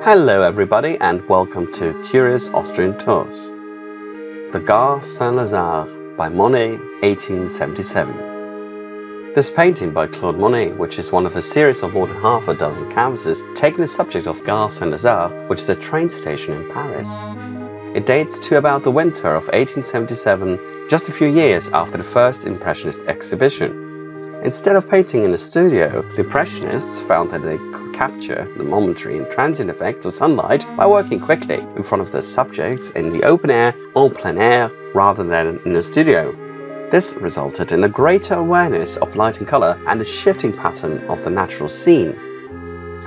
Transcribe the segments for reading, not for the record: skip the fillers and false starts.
Hello everybody and welcome to Curious Austrian Tours. The Gare St-Lazare by Monet, 1877. This painting by Claude Monet, which is one of a series of more than half a dozen canvases, taking the subject of Gare St-Lazare, which is a train station in Paris. It dates to about the winter of 1877, just a few years after the first Impressionist exhibition. Instead of painting in a studio, the Impressionists found that they could capture the momentary and transient effects of sunlight by working quickly in front of their subjects in the open air, en plein air, rather than in a studio. This resulted in a greater awareness of light and color and a shifting pattern of the natural scene.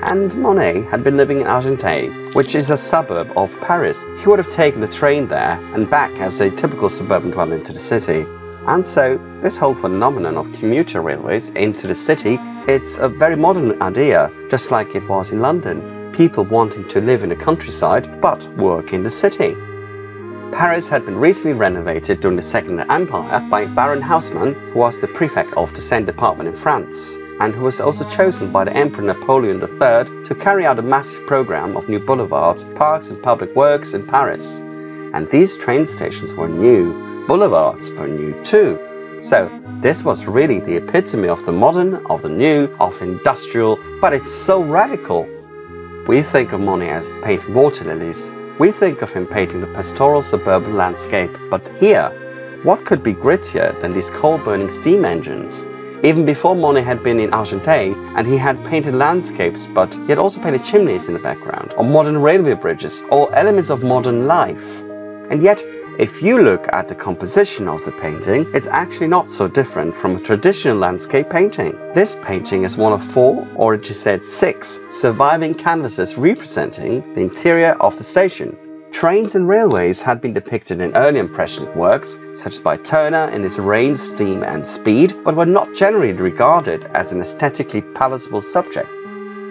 And Monet had been living in Argenteuil, which is a suburb of Paris. He would have taken the train there and back as a typical suburban dweller into the city. And so, this whole phenomenon of commuter railways into the city, it's a very modern idea, just like it was in London. People wanting to live in the countryside, but work in the city. Paris had been recently renovated during the Second Empire by Baron Haussmann, who was the prefect of the Seine department in France, and who was also chosen by the Emperor Napoleon III to carry out a massive program of new boulevards, parks and public works in Paris. And these train stations were new. Boulevards were new too. So this was really the epitome of the modern, of the new, of the industrial, but it's so radical. We think of Monet as painting water lilies. We think of him painting the pastoral suburban landscape. But here, what could be grittier than these coal-burning steam engines? Even before Monet had been in Argenteuil, and he had painted landscapes, but he had also painted chimneys in the background, or modern railway bridges, or elements of modern life. And yet, if you look at the composition of the painting, it's actually not so different from a traditional landscape painting. This painting is one of 4, or it is said 6, surviving canvases representing the interior of the station. Trains and railways had been depicted in early Impressionist works, such as by Turner in his Rain, Steam and Speed, but were not generally regarded as an aesthetically palatable subject.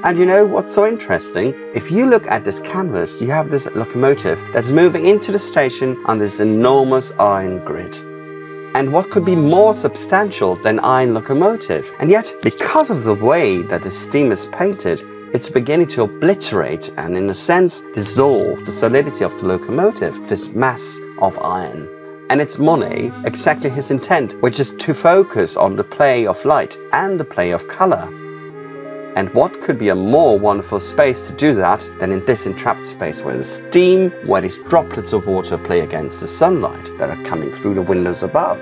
And you know what's so interesting? If you look at this canvas, you have this locomotive that's moving into the station on this enormous iron grid. And what could be more substantial than iron locomotive? And yet, because of the way that the steam is painted, it's beginning to obliterate and in a sense dissolve the solidity of the locomotive, this mass of iron. And it's Monet, exactly his intent, which is to focus on the play of light and the play of color. And what could be a more wonderful space to do that than in this entrapped space where the steam, where these droplets of water play against the sunlight that are coming through the windows above.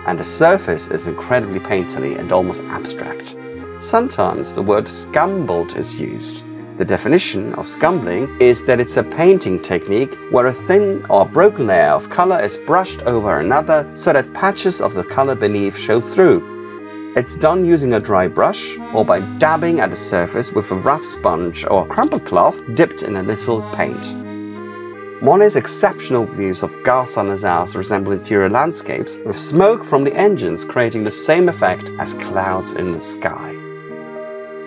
And the surface is incredibly painterly and almost abstract. Sometimes the word scumbled is used. The definition of scumbling is that it's a painting technique where a thin or broken layer of color is brushed over another so that patches of the color beneath show through. It's done using a dry brush or by dabbing at the surface with a rough sponge or crumpled cloth dipped in a little paint. Monet's exceptional views of Gare St-Lazare resemble interior landscapes with smoke from the engines creating the same effect as clouds in the sky.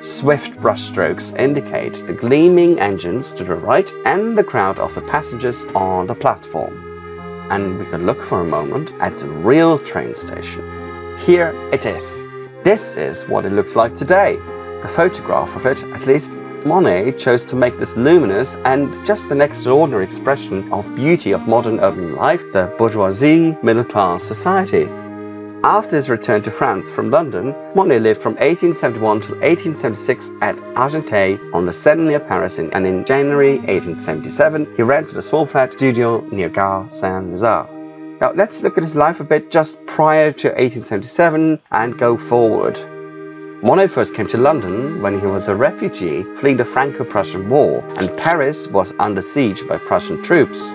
Swift brushstrokes indicate the gleaming engines to the right and the crowd of the passengers on the platform. And we can look for a moment at the real train station. Here it is. This is what it looks like today. The photograph of it, at least, Monet chose to make this luminous and just an extraordinary expression of beauty of modern urban life, the bourgeoisie, middle-class society. After his return to France from London, Monet lived from 1871 to 1876 at Argenteuil on the Seine near Paris, and in January 1877 he rented a small flat studio near Gare St-Lazare. Now let's look at his life a bit just prior to 1877 and go forward. Monet first came to London when he was a refugee fleeing the Franco-Prussian War, and Paris was under siege by Prussian troops.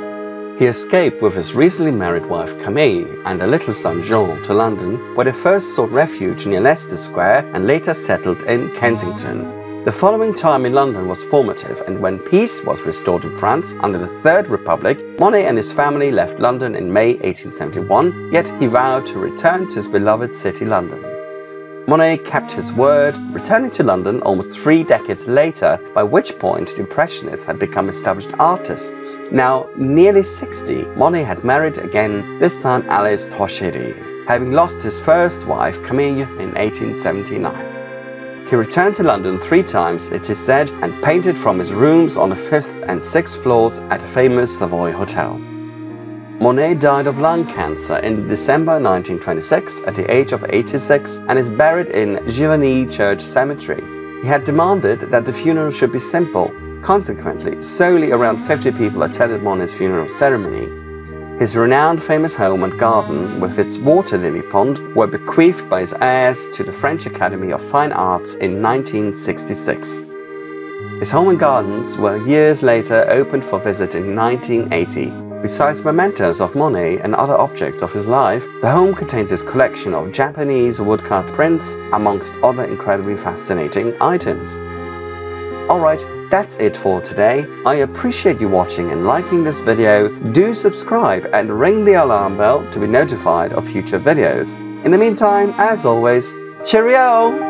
He escaped with his recently married wife Camille and a little son Jean to London, where they first sought refuge near Leicester Square and later settled in Kensington. The following time in London was formative, and when peace was restored in France under the Third Republic, Monet and his family left London in May 1871, yet he vowed to return to his beloved city London. Monet kept his word, returning to London almost 3 decades later, by which point the Impressionists had become established artists. Now nearly 60, Monet had married again, this time Alice Rochery, having lost his first wife Camille in 1879. He returned to London 3 times, it is said, and painted from his rooms on the 5th and 6th floors at the famous Savoy Hotel. Monet died of lung cancer in December 1926 at the age of 86 and is buried in Giverny Church Cemetery. He had demanded that the funeral should be simple. Consequently, solely around 50 people attended Monet's funeral ceremony. His renowned famous home and garden with its water lily pond were bequeathed by his heirs to the French Academy of Fine Arts in 1966. His home and gardens were years later opened for visit in 1980. Besides mementos of Monet and other objects of his life, the home contains his collection of Japanese woodcut prints, amongst other incredibly fascinating items. Alright, that's it for today. I appreciate you watching and liking this video. Do subscribe and ring the alarm bell to be notified of future videos. In the meantime, as always, cheerio!